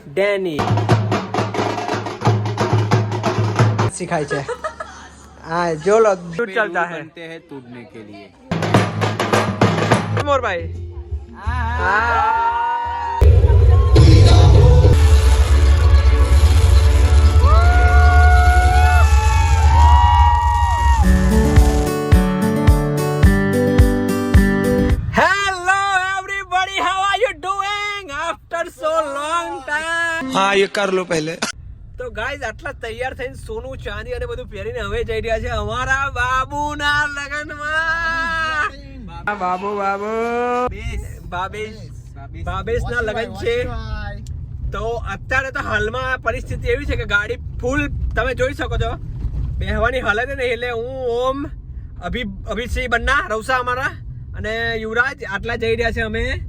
ડેની सिखाई છે हाँ जो लो दूध चलता है बनते हैं टूटने के लिए मोर भाई hello everybody how are you doing after so long time हाँ ये कर लो पहले તો ગાઈઝ આટલા તૈયાર થઈને સોનું ચાંદી અને બધું પહેરીને હવે જઈ રહ્યા છે અમારા બાબુના લગનમાં બાબુ બાબેશના લગન છે તો અત્યારે તો હાલમાં પરિસ્થિતિ એવી છે કે ગાડી ફૂલ તમે જોઈ શકો છો બેહવાની હાલત નહીં એટલે હું ઓમ અભિષેક બન્ના રવસા અમારા અને યુવરાજ આટલા જઈ રહ્યા છે અમે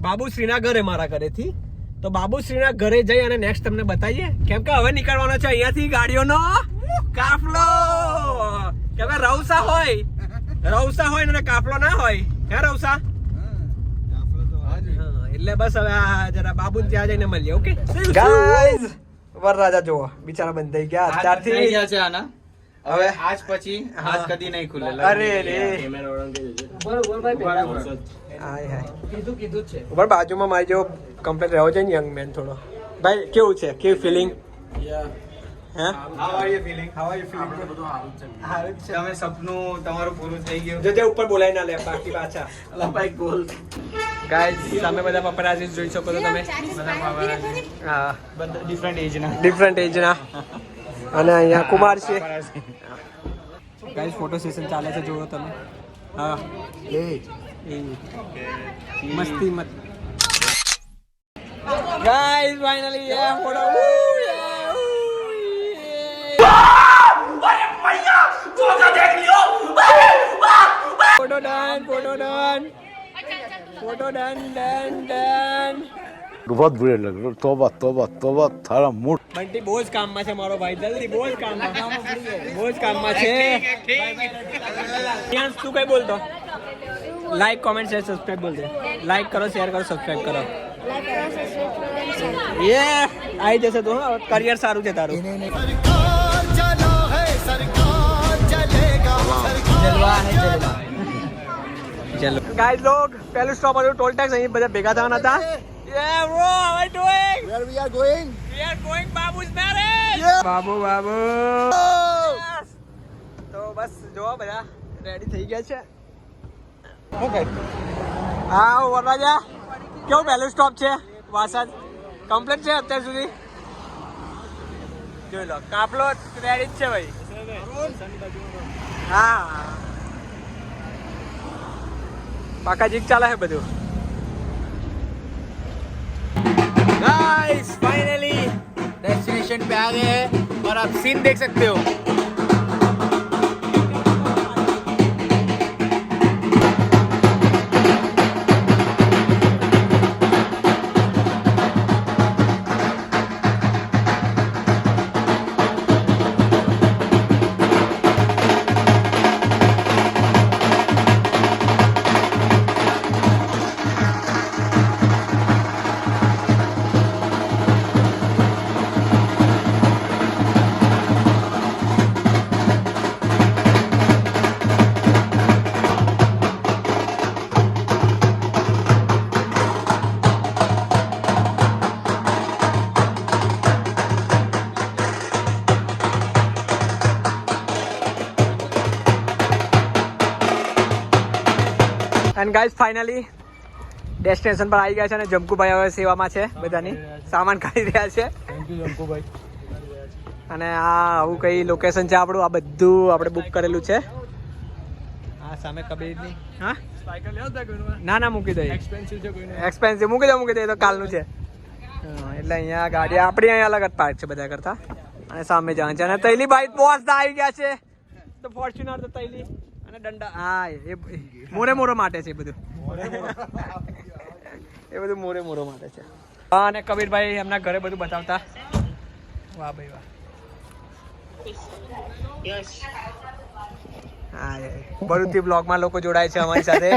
બાબુશ્રીના ઘરે મારા ઘરેથી તો બાબુશ્રીના ઘરે જઈ અને નેક્સ્ટ તમને બતાવીએ કેમ કે હવે નીકળવાનો છે અહીંયાથી ગાડીઓનો કાફલો કેમ કે રવસા હોય અને કાફલો ના હોય ક્યાં રવસા એટલે બસ હવે જરા બાબુ ત્યાં જઈને મળીએ ઓકે ગાઈઝ વરરાજા જોવો બિચારા બંધ થઈ ગયા અત્યારથી થઈ ગયા છે આના હવે આજ પછી હાથ કદી નહીં ખુલે અરે રે ઉપર બાજુમાં મારી જો કમ્પ્લીટ રહ્યો છે ને યંગ મેન થોડો ભાઈ કેવું છે કેવી ફિલિંગ તમે સપનું તમારું પૂરું થઈ ગયું જો ઉપર બોલાય ના લે બાકી પાછા ગાઈસ સામે બધા પપરાઝી જોઈ શકો છો તમે હા ડિફરન્ટ એજના અને અહીંયા કુમાર છે ગાઈસ ફોટો સેશન ચાલે છે જોવો તમે હા મસ્તી મત ગાઈસ ફાઇનલી યા ફોટો અરે ભૈયા જોજો દેખ લ્યો ફોટો ડન बहुत बुरे लग रहे तोबा तोबा तोबा थारा मूड બંટી બહુ જ કામમાં છે મારો ભાઈ જલ્દી બહુ જ કામમાં છે ત્યાં તું કઈ બોલતો લાઈક કોમેન્ટ શેર સબસ્ક્રાઇબ બોલ દે લાઈક કરો શેર કરો સબસ્ક્રાઇબ કરો યે આવી જશે તો કરિયર સારું છે તારું ચલો ગાઈસ લોગ પહેલું સ્ટોપ હતું ટોલ ટેક્સ અહીં બધા ભેગા થવાના હતા Yeah, bro, how are you doing? Where we are going? We are going Babu's marriage. Babu yes. તો બસ જો બધા રેડી થઈ ગયા છે ઓકે હા વરરાજા કેવું પહેલું સ્ટોપ છે વાસદ કમ્પ્લીટ છે અત્યાર સુધી જોઈ લો કાફલો રેડી જ છે ભાઈ હા પાકા જીક ચાલે છે બધું गाइस फाइनली डेस्टिनेशन पे आ गए हैं और आप सीन देख सकते हो એન્ડ ગાઈઝ ફાઇનલી ડેસ્ટિનેશન પર આવી ગયા છે અને જમકુભાઈ હવે સેવામાં છે બધાની સામાન કાઢી રહ્યા છે અને આ આવું કઈ લોકેશન છે આપણું આ બધું આપણે બુક કરેલું છે આ સામે કબીરની હા ના મૂકી દઈએ એક્સપેન્સિવ મૂકી દઈએ તો કાલનું છે એટલે અહીંયા ગાડી આપણી અહીંયા અલગ જ પાર્ક છે બધા કરતા અને સામે જવાનું છે અને તૈલી બાઈક બોસ આવી ગયા છે તો ફોર્ચ્યુનર તો તૈલી અને દંડા હા એ મોરે માટે છે એ બધું મોરે માટે છે હા અને કબીરભાઈ એમના ઘરે બધું બતાવતા વાહ ભાઈ વાહ હા ભરૂચથી બ્લોગમાં લોકો જોડાય છે અમારી સાથે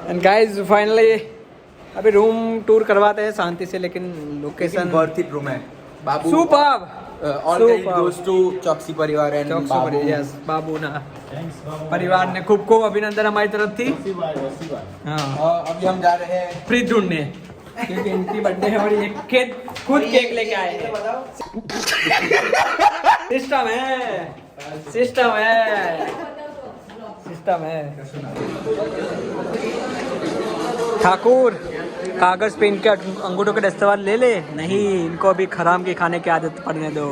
એન્ડ ગાઈઝ ફાઇનલી अभी रूम टूर करवाते हैं शांति से, लेकिन लोकेशन वर्थ इट रूम है बाबू superb all credit goes to Chauksi परिवार एंड बाबू यस बाबू ना परिवार ने खूब खूब अभिनंदन हमारी तरफ थी। हाँ अभी हम जा रहे हैं फ्रिज ढूंढने क्योंकि इनकी बर्थडे है और ये खुद केक लेके आए हैं। सिस्टम है सिस्टम है सिस्टम है। ठाकुर कागज पे इनके अंगूठों के दस्तावेज ले ले, नहीं इनको अभी खराम के खाने की आदत पड़ने दो।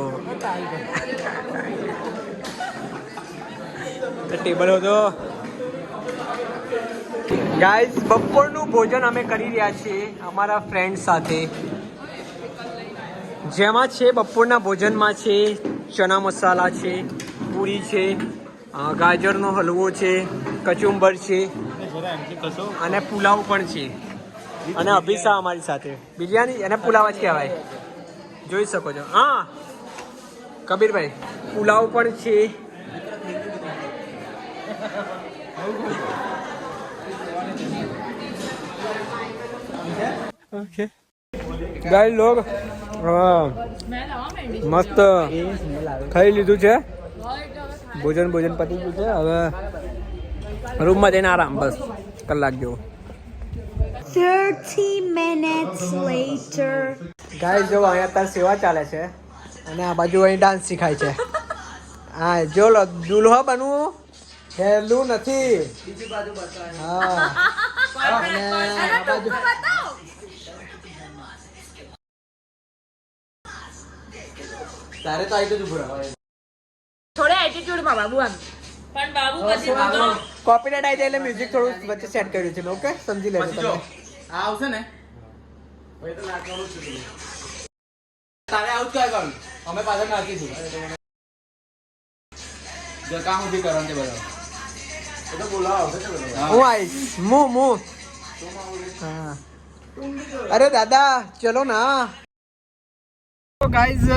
तो टेबल हो दो ગાઈઝ, બપોરનું ભોજન અમે કરી રહ્યા છીએ અમારા ફ્રેન્ડ સાથે, જેમાં છે બપોરના ભોજનમાં છે ચણા મસાલા છે, પૂરી છે, ગાજરનો હલવો છે, કચુંબર છે અને પુલાવ પણ છે અને અભિષા અમારી સાથે બિરયાની અને પુલાવ જ કહેવાય, જોઈ શકો છો. હા કબીરભાઈ પુલાવ પણ છે. ओके गाइस लोग મસ્ત ખાઈ લીધું છે, ભોજન પતી ગયું છે. હવે રૂમમાં જઈને આરામ, બસ કલાક જેવો. 30 minutes later. ગાઈસ જો અહીંયા અત્યારે સેવા ચાલે છે અને આ બાજુ અહીં ડાન્સ શીખાય છે. હા જો લો, દુલ્હો બનવું હેલું નથી. હા અને આ બાજુ તારે તો આઈ તો ભૂરા થોડે એટીટ્યુડ માં બાબુ આમ પણ બાબુ પછી કોપીરાઇટ આવી જાય એટલે મ્યુઝિક થોડું વચ્ચે સેટ કર્યું છે મેં. ઓકે સમજી લેજો તમે. આ આવશે ને ભાઈ તો નાચવાનું છે. તારે આઉટ કર કર, અમે પાછળ નાચીશું. જો કામ ઉભી કરવાનું છે બધા. એ તો બોલાવ આવશે ને બધા. હું આવીશ. મુ હા. અરે દાદા ચલો ના. તો ગાઈઝ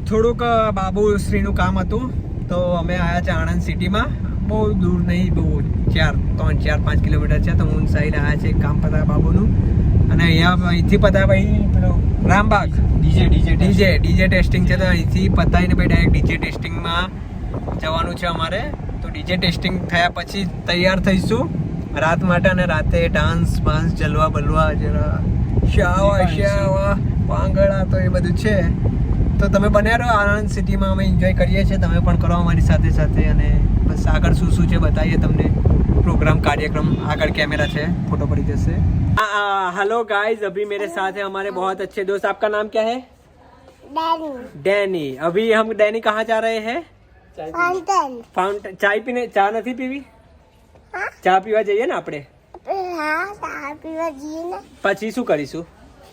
થોડુંક બાબુશ્રીનું કામ હતું તો અમે આવ્યા છે આણંદ સિટીમાં. બહુ દૂર નહીં, બહુ 3-4-5 કિલોમીટર છે. તો હું સાઈડ આવ્યા છે કામ પતા બાબુનું. અને અહીંથી પતા ભાઈ પેલો રામબાગ ડીજે ટેસ્ટિંગ છે, તો અહીંથી પતાવીને ભાઈ ડાયરેક્ટ ડીજે ટેસ્ટિંગમાં જવાનું છે અમારે. તો ડીજે ટેસ્ટિંગ થયા પછી તૈયાર થઈશું રાત માટે, અને રાતે ડાન્સ બાન્સ જલવા બલવા જરા શાવા પાંગળા તો એ બધું છે. તો તમે બન્યા રહો આણંદ સિટીમાં, અમે એન્જોય કરીએ છીએ, તમે પણ કરો અમારી સાથે સાથે. અને બસ આગળ શું શું છે બતાવીએ તમને, प्रोग्राम कार्यक्रम आकर कैमरा है, फोटो पड़ी जैसे. हेलो गाइस, अभी मेरे साथ है हमारे बहुत अच्छे दोस्त. आपका नाम क्या है? डैनी. अभी हम डैनी कहाँ जा रहे हैं? फाउंटेन. चाय पीने, चा नहीं पीवी? ચા પીવા જઈએ ને આપણે? હા, ચા પીવા જઈએ ને. પછી શું કરીશું?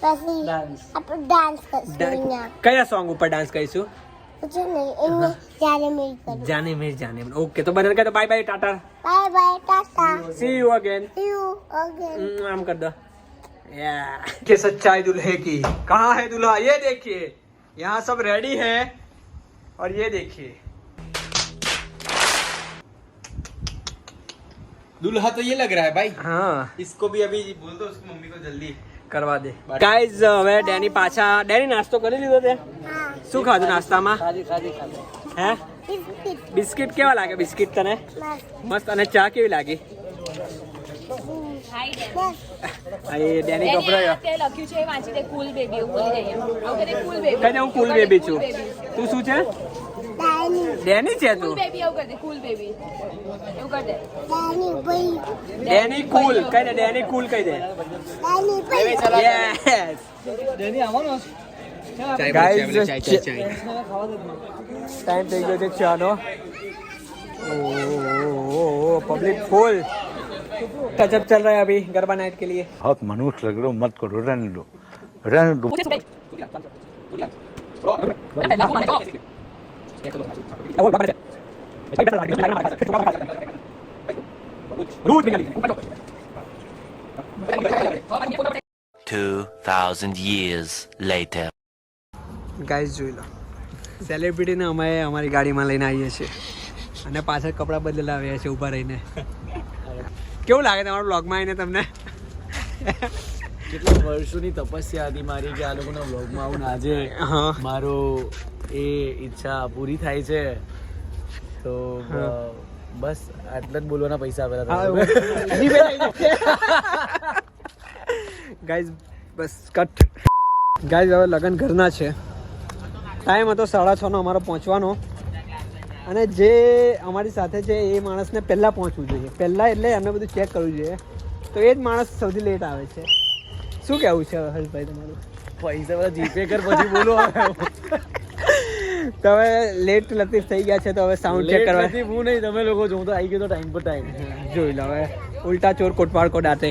પછી આપણે ડાન્સ કરીશું. કયા સોંગ ઉપર ડાન્સ કરીશું? જાને મેર જાને. ઓકે, તો બધાને કહો bye bye, Tata. Bye bye, Tata. See you again. आम कर दो. के सच्चाई दूल्हे की. कहाँ है दूल्हा? ये देखिए, यहाँ सब रेडी है और ये देखिए दूल्हा तो ये लग रहा है भाई. हाँ, इसको भी अभी बोल दो उसकी मम्मी को जल्दी કરવા દે. ગાઈઝ હવે ડેની પાછા. ડેની નાસ્તો કરી લીધો તે? શું ખાધું નાસ્તામાં? હે બિસ્કિટ કેવા લાગે? બિસ્કિટ તને મસ્ત. અને ચા કેવી લાગી? એ ડેની ગભરાયો. લખ્યું છે વાંચી દે, કુલ બેબી એવું બોલી જઈએ. કુલ બેબી. કઈ હું કુલ બેબી છું. તું શું છે? ડેની છે તું? કુલ બેબી એવું કર દે, કુલ બેબી એવું કર દે. ડેની કુલ કહી દે. ડેની કુલ કહી દે. યસ. ડેની આવવાનો ગાઈઝ. ટાઈમ થઈ ગયો છે ચાનો. ओ पब्लिक फुल टचअप चल रहा है अभी गरबा नाइट के लिए. बहुत मनुष्य लग रहे हो, मत करो, रहने दो, रहने दो. years later. ગાઈઝ જોઈ લો, સેલિબ્રિટીને અમે અમારી ગાડીમાં લઈને આવીએ છીએ અને પાછળ કપડાં બદલેલા આવ્યા છે ઊભા રહીને. કેવું લાગે તમારા બ્લોગમાં આવીને તમને? કેટલા વર્ષોની તપસ્યા હતી મારી કે આ લોકોના વ્લોગમાં આવું ને આજે હા મારો એ ઈચ્છા પૂરી થાય છે તો બસ આટલા જ બોલવાના પૈસા આપેલા ગાઈઝ બસ કટ ગાઈઝ હવે લગન ઘરના છે ટાઈમ હતો 6:30 નો અમારો પહોંચવાનો અને જે અમારી સાથે છે એ માણસને પહેલાં પહોંચવું જોઈએ પહેલાં એટલે એમને બધું ચેક કરવું જોઈએ તો એ જ માણસ સૌથી લેટ આવે છે શું કહેવું છે હર્ષભાઈ તમારું પૈસા બધા જીપે કર પછી બોલો તો હવે લેટ લતીફ થઈ ગયા છે તો હવે સાઉન્ડ ચેક કરવા હું નહીં તમે લોકો જો તો આવી ગયો તો ટાઈમ પર ટાઈમ જોઈ લો હવે ઉલ્ટા ચોર કોટવાડ કો ડાટે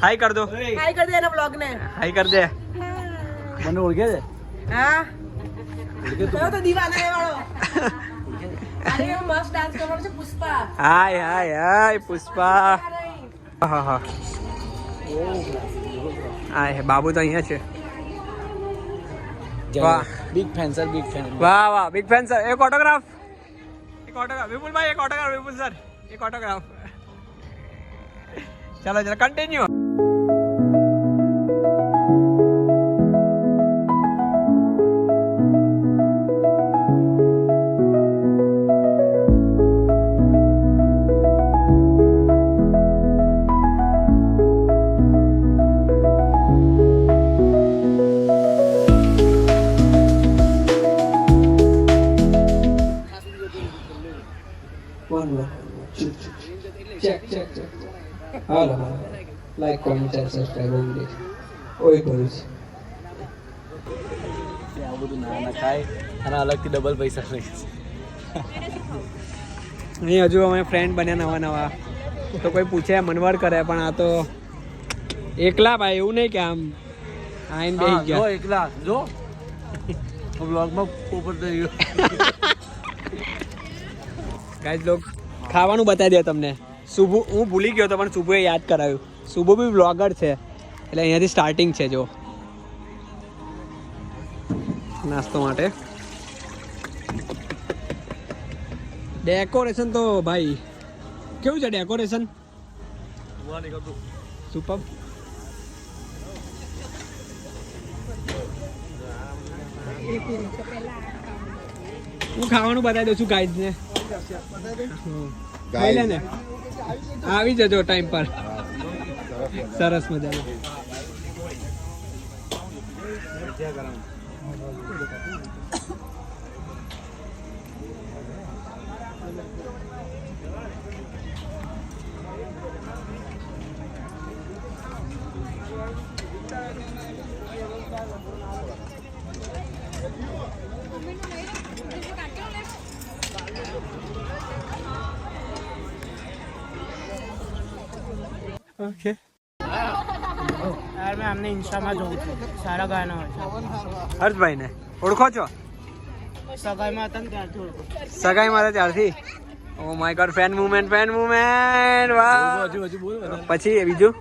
હાઈ કર દો હાઈ કરી દે એના બ્લોગ ને હાઈ કર દે મને ઓળખે છે હા કયો તો દીવાના એ વાળો અરે મસ્ત ડાન્સ કરવાનો છે પુષ્પા હાય હાય હાય પુષ્પા હા હા હાય બાબુ તો અહીંયા છે વાહ big fan sir big fan વાહ વાહ બિગ ફેન સર એક ઓટોગ્રાફ વિપુલભાઈ એક ઓટોગ્રાફ વિપુલ સર એક ઓટોગ્રાફ ચાલો ચાલો continue hello like comment and subscribe હોવું જોઈએ ઓય કરું છે આવું બધું ના ખાય અને અલગથી ડબલ પૈસા લઈશ અહીં હજુ અમે ફ્રેન્ડ બન્યા નવા તો કોઈ પૂછે મનવર કરે પણ આ તો એકલા ભાઈ એવું નહીં કે આમ આઈને બેસી જો ગયા એકલા જો બ્લોગમાં ઉપર થઈ ગયો ગાઈઝ લોક ખાવાનું બતાવી દે તમને શુભુ હું ભૂલી ગયો તો પણ શુભુએ યાદ કરાવ્યું શુભુ બી વ્લોગર છે એટલે અહીંયાથી સ્ટાર્ટિંગ છે જો નાસ્તો માટે ડેકોરેશન તો ભાઈ કેવું છે ડેકોરેશન સુપર હું ખાવાનું બતાવી દઉં છું ગાઈડ ને ખાઈ લે ને આવી જજો ટાઈમ પર સરસ મજાનું ઓકે યાર મેં આમને ઇન્સ્ટામાં જોઉં છું સારા ગાના હોય છે હર્ષભાઈને ઓળખો છો સગાઈમાં હતા ને ત્યારથી ઓળખું સગાઈ મારે ત્યારથી oh my God fan movement વાહ હજુ બોલ પછી બીજું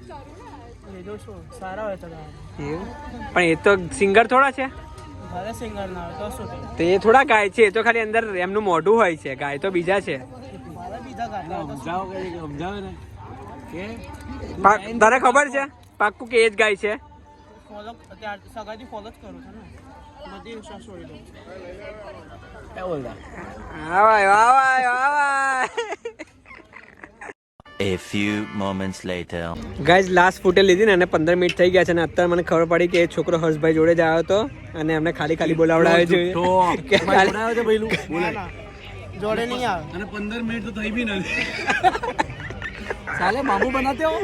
એ જો શું સારા હોય છે ગાના એવું પણ એ તો સિંગર થોડા છે ભલે સિંગર ના હોય તો શું થયું? તો એ થોડા ગાય છે એ તો ખાલી અંદર એમનું મોઢું હોય છે ગાય તો બીજા છે ભલે બીજા ગાતા હોય તો શું? સમજાવો કે સમજાવે ને કે તને ખબર છે પાક્કું કે એ જ ગાય છે ફોલો સગાઈથી ફોલો જ કરું છું ને બધી ઇન્સ્ટા સ્ટોરી દઉં છું क्या बोल रहा A few moments later. Guys last footage લીધી ને અને 15 મિનિટ થઈ ગયા છે અને અત્યારે મને ખબર પડી કે એ છોકરો હર્ષભાઈ જોડે જ આવ્યો હતો અને એમને ખાલી બોલાવડાવ્યો છે કે ખાલી- બોલાવ્યો છે ભાઈલું ના, ના. જોડે નહીં આવે અને 15 મિનિટ તો થઈ બી નથી સાલે મામू बनाते हो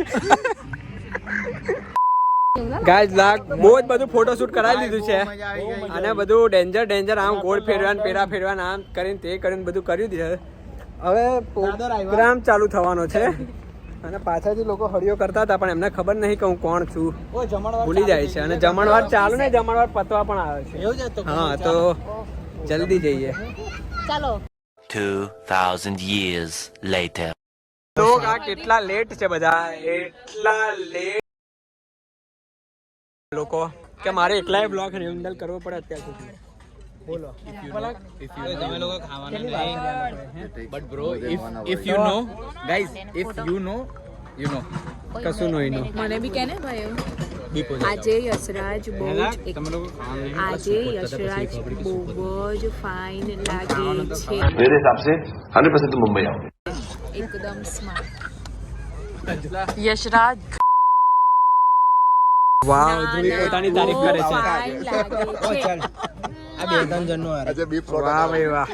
ગાઈઝ લાગ બહુ જ બધું ફોટોશૂટ કરાવી લીધું છે અને બધું ડેન્જર આમ ગોળ ફેરવાન પેરા ફેરવાન આમ કરીને તે કરીને બધું કર્યું દીધું હવે પ્રોગ્રામ ચાલુ થવાનો છે અને પાછળથી લોકો હળિયો કરતા હતા પણ એમને ખબર નહીં કે હું કોણ છું ભૂલી જાય છે અને જમણવાર ચાલુ ને જમણવાર પતવા પણ આવે છે હા તો જલ્દી જઈએ 2000 years later. તો આ કેટલા લેટ છે બધા એટલા લેટ લોકો કે મારે એકલાય બ્લોગ હેન્ડલ કરવો પડે અત્યાર સુધી બોલો તમે લોકો ખાવાના નહીં but bro if you know guys if you know કશું નહીં મને બી કે ને ભાઈ એવું આજે યશરાજ બહુ જ ફાઇન લાગે છે. मेरे हिसाब से 100% तुम मुंबई आओगे. એકદમ સ્માર્ટ. યશરાજ વાવ ધ્રુવી પોતાની તારીફ કરે છે. ફાઇન લાગે છે. વાહ ભાઈ વાહ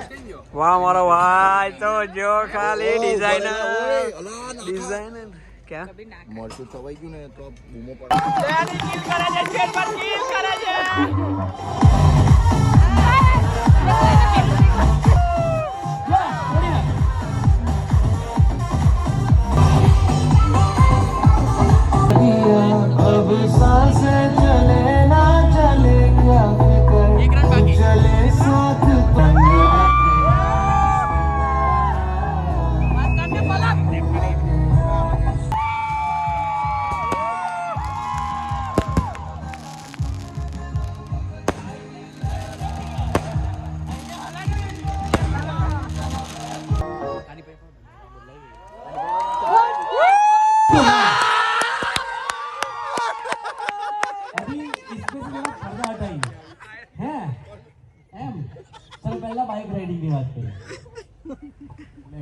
વાહ મારો ભાઈ તો જો ખાલી ડિઝાઇનર क्या મરચું થવાઈ ગયું ને તો બૂમો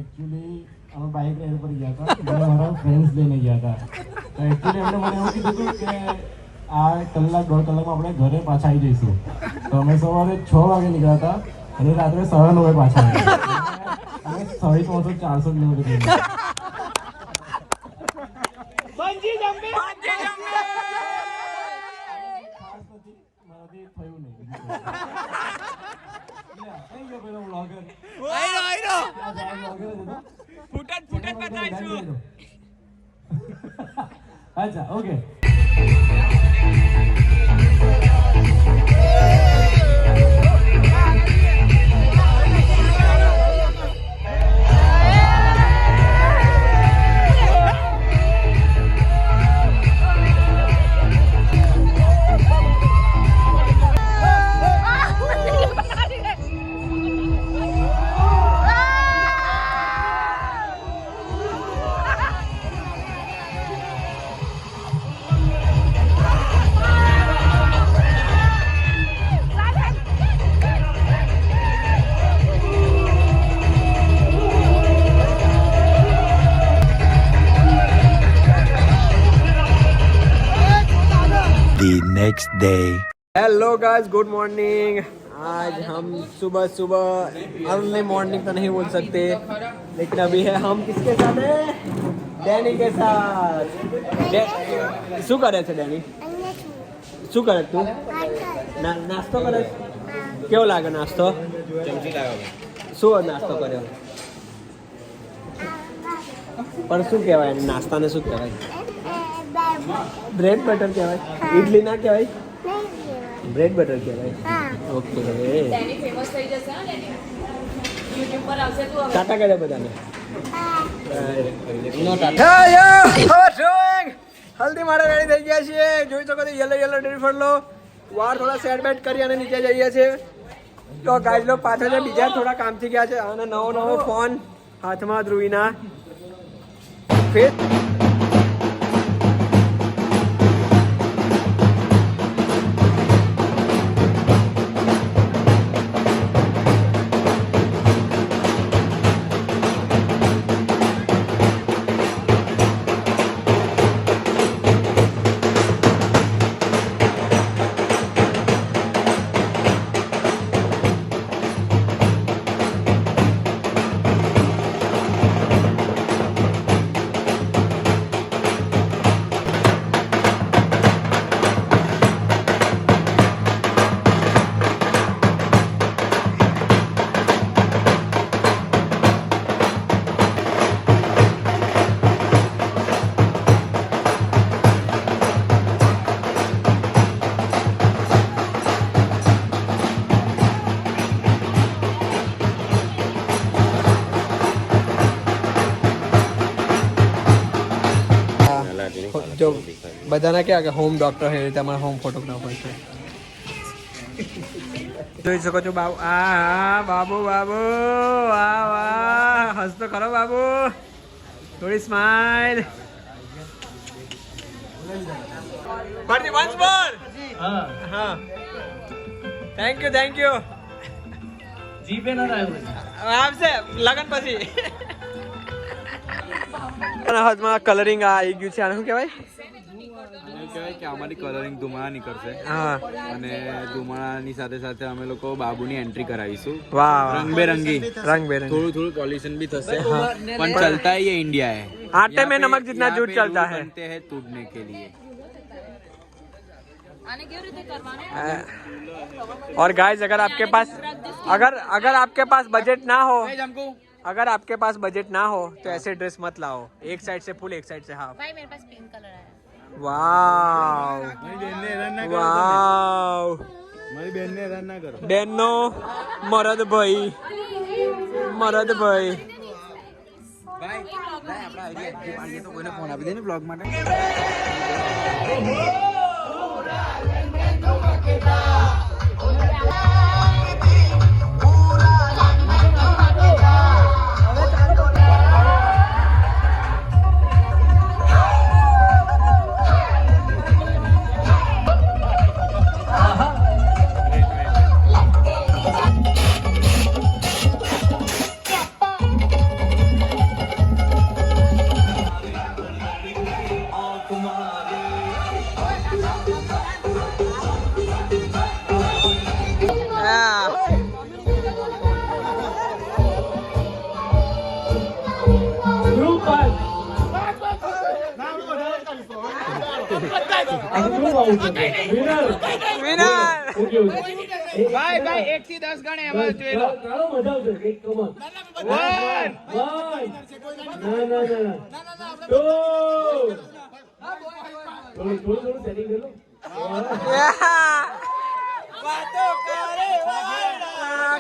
एक्चुअली અમે બાઇક રાઈડ પર ગયા હતા અને મારા ફ્રેન્ડ્સ લઈને ગયા હતા તો એકચ્યુઅલી એમણે મને એવું કીધું હતું કે આ કલાક 1.5 કલાકમાં આપણે ઘરે પાછા આવી જઈશું તો અમે સવારે 6 વાગે નીકળ્યા હતા અને રાત્રે 9:30 પાછા આવ્યા અમે 450 કિલોમીટર ગયા. મારાથી થયું નહીં. થઈ ગયો પેલો વ્લોગર. अच्छा okay The next day. Hello guys good morning. आज हम सुबह सुबह अर्ली मॉर्निंग तो नहीं बोल सकते लेकिन अभी है हम किसके साथ है डैनी के साथ. શું કરે છે ડેની? શું કરે તું? નાસ્તો કરે? કેવો લાગે નાસ્તો? શું નાસ્તો કર્યો? પણ શું કહેવાય નાસ્તાને શું કહેવાય? બ્રેડ બટર કહેવાય? ઇડલી ના કહેવાય? બ્રેડ બટર કહેવાય. ઓકે ડેની ફેમસ થઈ જશે ને ડેની YouTube પર આવશે તું હવે. ટાટા કરે બધાને. હલ્દી માટે રેડી થઈ ગયા છીએ. જોઈ શકો છો યલો યલો ડ્રેસ લો. વાળ થોડા સેટ બેટ કરી અને નીચે જઈએ છીએ. તો ગાઈઝ લો પાછળ છે બીજા થોડા કામથી ગયા છે અને નવો ફોન હાથમાં ધ્રુવીના ફેસ. જો બધાને ક્યાં કે હોમ ડોક્ટર છે તમારા હોમ ફોટોગ્રાફર છે. જોઈ શકો છો બાબુ. આ બાબુ બાબુ વાહ વાહ હસતો ખરો બાબુ. થોડી સ્માઈલ. ફરી વન્સ મોર. હા હા થેન્ક યુ જીપે ના આવ્યું આવશે લગન પછી. હાથમાં કલરિંગ આવી ગયું છે. આને શું કહેવાય? કહેવાય કે અમારી કલરિંગ ધુમાડા નીકળશે હા અને ધુમાડાની સાથે સાથે અમે લોકો બાબુની એન્ટ્રી કરાવીશું. વાહ રંગબેરંગી રંગબેરંગી. થોડું પોલ્यूशन भी થશે પણ चलता ही ये इंडिया है. आटे में नमक जितना यहाँ जूट पे चलता रूल है. बनते हैं टूटने के लिए. और गाइस अगर आपके पास अगर आपके पास बजट ना हो अगर आपके पास बजट ना हो तो ऐसे ड्रेस मत लाओ. एक साइड से फुल एक साइड से हाफ. भाई मेरे पास पिंक कलर है. वाव वाव મારી બેનને હેરાન ના કરો. બેનનો મરદ ભાઈ તો કોઈને ફોન આપી દે ને બ્લોગ માટે. ભાઈ 1 થી 10 ગણે એમાં જોઈ લો.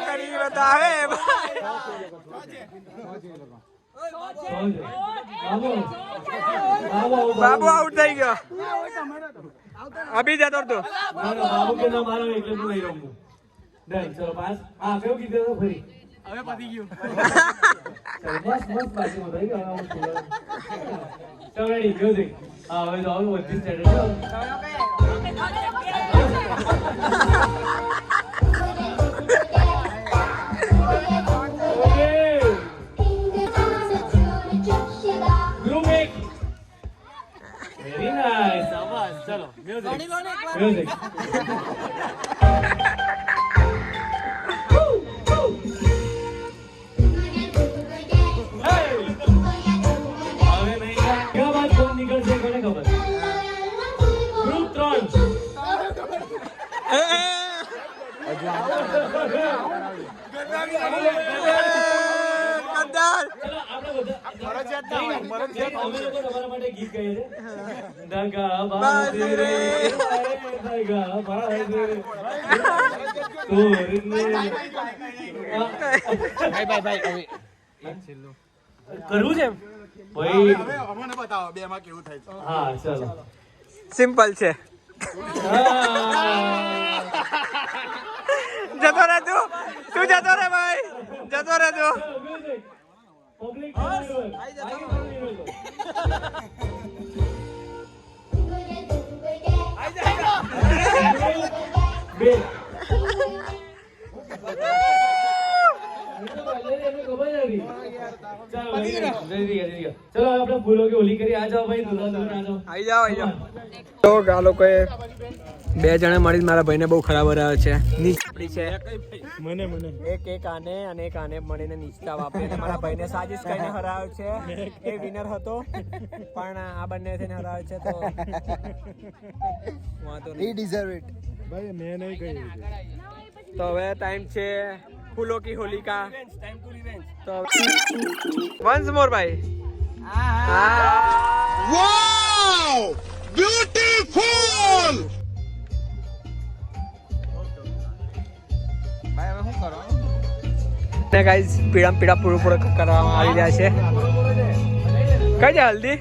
કરી બતાવે બાબુ આઉટ થઈ ગયો. અભી જતો તું. બાબુ કે ના મારો એટલે હું નહીં રમું. ડન ચલો પાસ. હા કેવું કીધું તો ફરી હવે પતી ગયું. બસ પાછું થઈ ગયો. ચલો રેડી મ્યુઝિક. હા હવે તો હવે વચ્ચે વેરી નાઇસ. શાબાશ. ચલો મ્યુઝિક મ્યુઝિક. નીકળશે કોને ખબર? ગ્રુપ 3 તમારા માટે ગીત ગાઈએ છે. દગા બાજ રે દગા બાજ રે ભાઈ કરવું છે ભાઈ. અમને બતાવો બે માં કેવું થાય છે. હા ચલો સિમ્પલ છે. જતો રહે તું જતો રહે ભાઈ જતો રહે તું. પબ્લિક બે ચલો આપણે ફૂલો કે હોલી કરી. આ જાઓ ભાઈ દુલ્હન દુલ્હન આ જાઓ. આવી જાઓ તો આ લોકોએ બે જણે મળી મારા ભાઈને બહુ ખરાબ હરાવે છે. નીચડી છે મને એક આને અને એક આને મળીને નીચતા વાપરીને મારા ભાઈને સાજિશ કરીને હરાવે છે. એ વિનર હતો પણ આ બંને થઈને હરાવે છે તો વાંધો નહીં. Deserve it. ભાઈ મેં નહીં કહ્યું. તો હવે ટાઈમ છે ફૂલો કી હોલી કા. તો વન્સ મોર ભાઈ. વાવ બ્યુટીફુલ. ભાઈ હવે શું કરો? ને ગાઈસ પીડા પૂરું કરવામાં આવી રહ્યા છે. કઈ છે હલ્દી?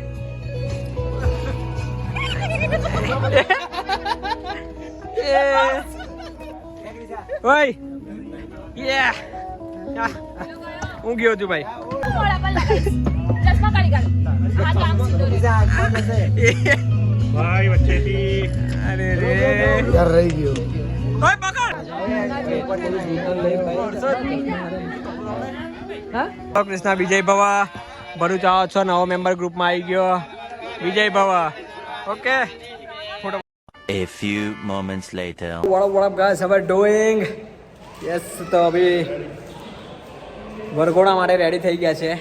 ઓય યે હું ગયો છું ભાઈ. ચશ્મા કાઢી કાઢો. આ કામ સીધો રહે. ભાઈ વચ્ચેથી અરે રે યાર રહી ગયો. ઓય પકડ કૃષ્ણ વિજય ભવા ભરૂચ આવો છો નવો મેમ્બર ગ્રુપમાં આવી ગયો વિજય ભવા okay A few moments later. what up guys how are doing yes તો અભી વરઘોડા માટે રેડી થઈ ગયા છે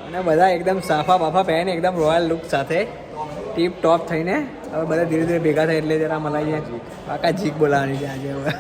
અને બધા એકદમ સાફા બાફા પહેરીને એકદમ રોયલ લુક સાથે ટીપ ટોપ થઈને હવે બધા ધીરે ધીરે ભેગા થાય એટલે જરા મલાઈએ કાકા જીક બોલાવવાની છે આજે હવે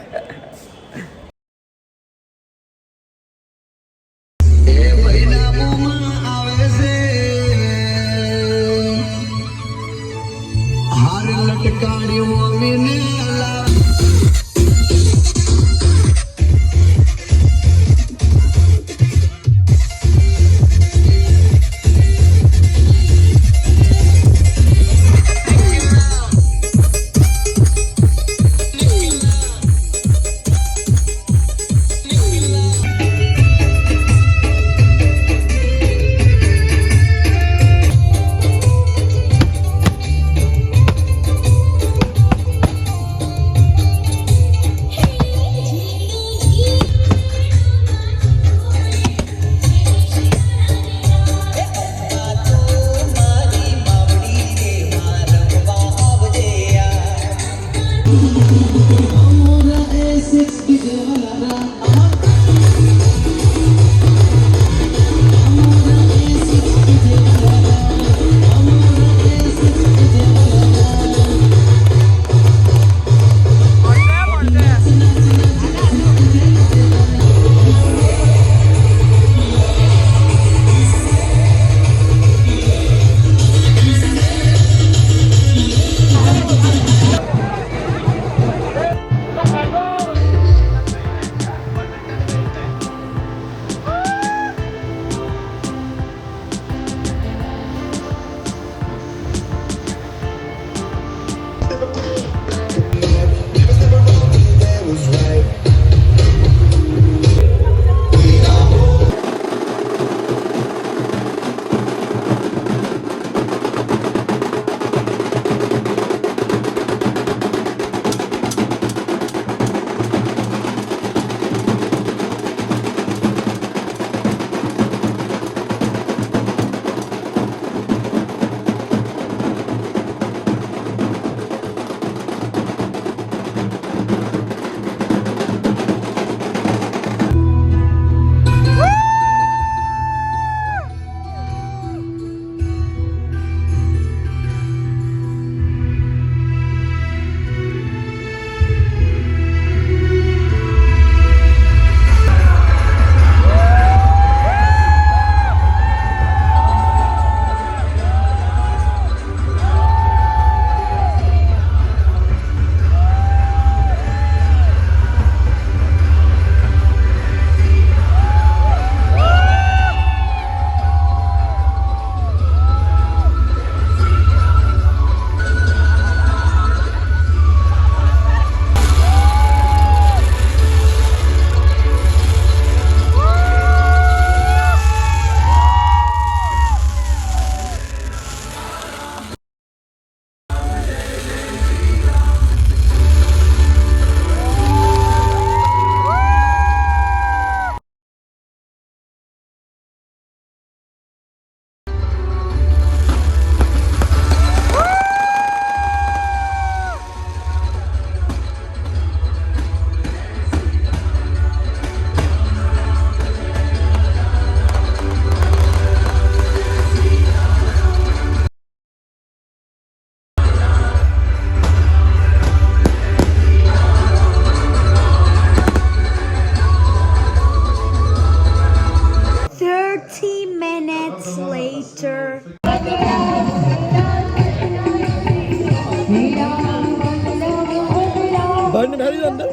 ભરને ભરી અંદર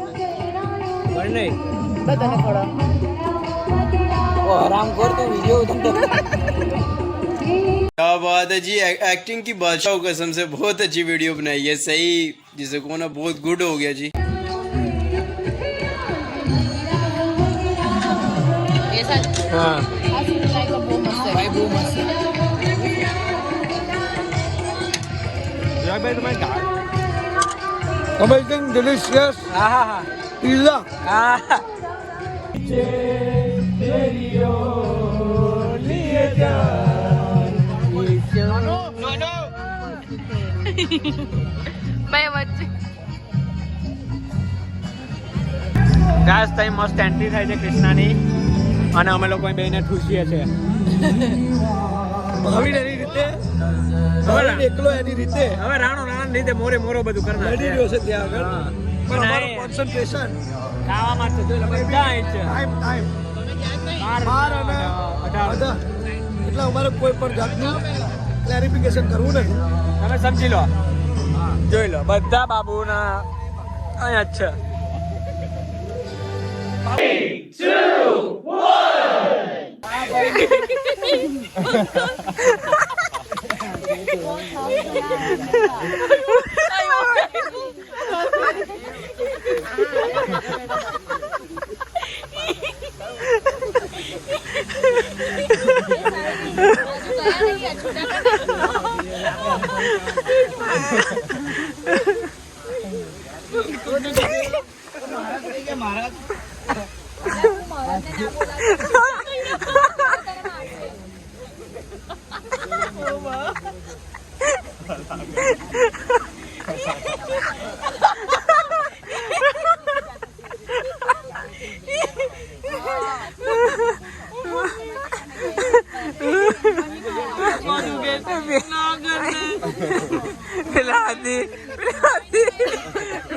ભર નહીં બધાને થોડા वो आराम कर तो वीडियो क्या बात है जी, एक्टिंग की बादशाह कसम से बहुत अच्छी वीडियो बनाई है, सही जिसे को ना बहुत गुड हो गया जी। हाँ ચિરાગભાઈ તમે અમેઝિંગ ડિલિશિયસ હા હા હા પિઝા. હા ગાઈસ તઈ મસ્ત એન્ટ્રી થાય છે કૃષ્ણાની અને અમે લોકો બેને ઠૂસીએ છે ભાવિન એની રીતે ભાવિન એકલો એની રીતે હવે રાણો રાણા રીતે મોરે મોરો બધું કરનાર લડી રહ્યો છે ત્યાં આગળ પણ અમારું કોન્સન્ટ્રેશન ખાવામાં છે જોઈ લો બધા અહીં છે ટાઈમ 12 અને 18 એટલે અમારે કોઈ પણ જાતનું ક્લેરિફિકેશન કરવું નથી તમે સમજી લો જોઈ લો બધા બાબુના અહીંયા જ છે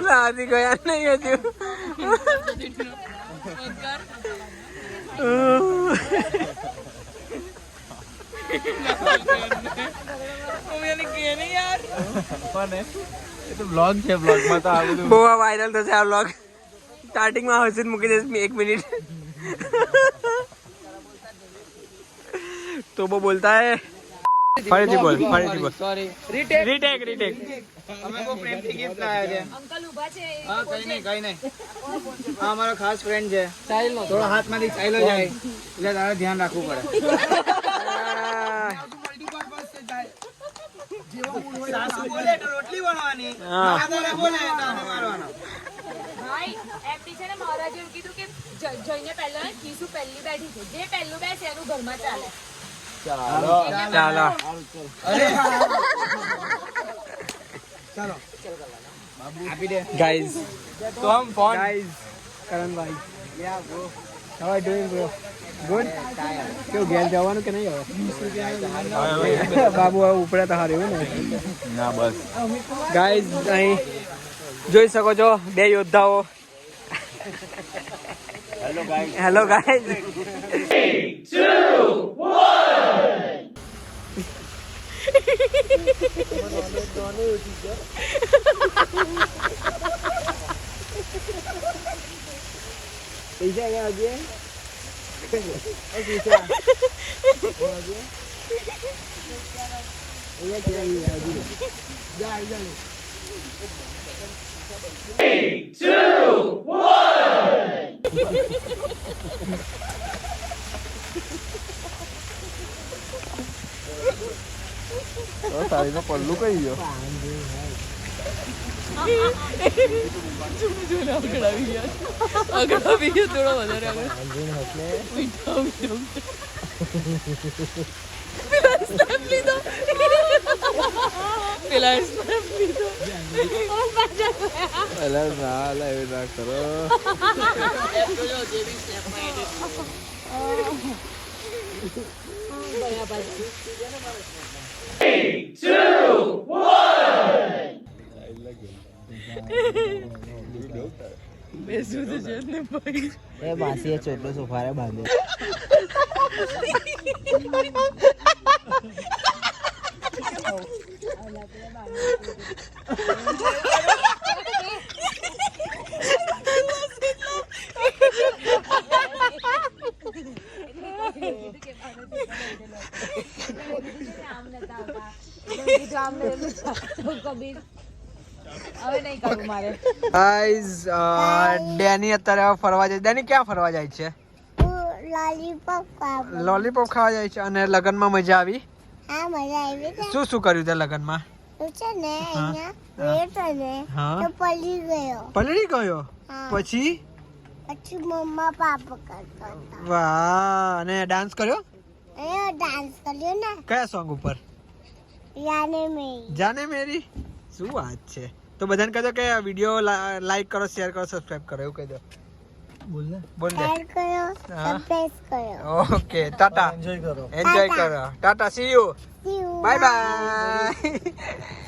લાદી ગયા નહીં હજુ બ્લોગ છે, બ્લોગમાં તો આ બધું બહુ વાયરલ થશે આ બ્લોગ સ્ટાર્ટિંગમાં હર્ષિત મૂકી દઈશ 1 મિનિટ તો બહુ બોલતા હે ફરીથી બોલ સોરી રીટેક અમે કો પ્રેમથી ગિફ્ટ લાયા છે અંકલ ઊભા છે હા કઈ નહીં હા અમારો ખાસ ફ્રેન્ડ છે ચાઈલો થોડો હાથમાંથી ચાઈલો જાય એટલે તારે ધ્યાન રાખવું પડે સાસુ બોલે તો રોટલી બનાવવાની આધારે બોલે તો મારવાનો ભાઈ એમડી છે ને મહારાજે એવું કીધું કે જઈને પહેલા કીસુ પહેલી બેઠી છે જે પહેલું બેસે એનું ઘરમાં ચાલે ચાલો ચાલો આપી દે ગાઈઝ તો હમ ફોન ગાઈઝ કરણ ભાઈ યા bro how are doing bro good કેવું ઘેર જવાનું કે નહીં હવે બાબુ હવે ઉપડ્યા તો હારે એવું ને ના બસ ગાઈઝ અહીં જોઈ શકો છો બે યોદ્ધાઓ હેલો ગાઈઝ પૈસા ગયા હજી તારીનો પલ્લું કઈ ગયો ના કરો એ બાસી ચોટલો સોફારે બાંધે ડેની અત્યારે ફરવા જાય ડેની ક્યાં ફરવા જાય છે લોલીપોપ ખાવા જાય છે અને લગનમાં મજા આવી હા મજા આવી શું કર્યું તે લગનમાં તો છે ને અહીંયા ગયો તો ને હા. તો પડી ગયો પલળી ગયો હા. પછી પછી મમ્મા પાપા કરતા હતા વાહ અને ડાન્સ કર્યો એ ડાન્સ કર્યો ને કયા સોંગ ઉપર યાને મેં જાને મેરી શું વાત છે તો બધાને કહી દો કે વિડીયો લાઈક કરો શેર કરો સબસ્ક્રાઇબ કરો એવું કહી દો બોલ દે શેર કર્યો હા. સબસ્ક્રાઇબ કર્યો ઓકે ટાટા એન્જોય કરો Tata C you See you. Bye bye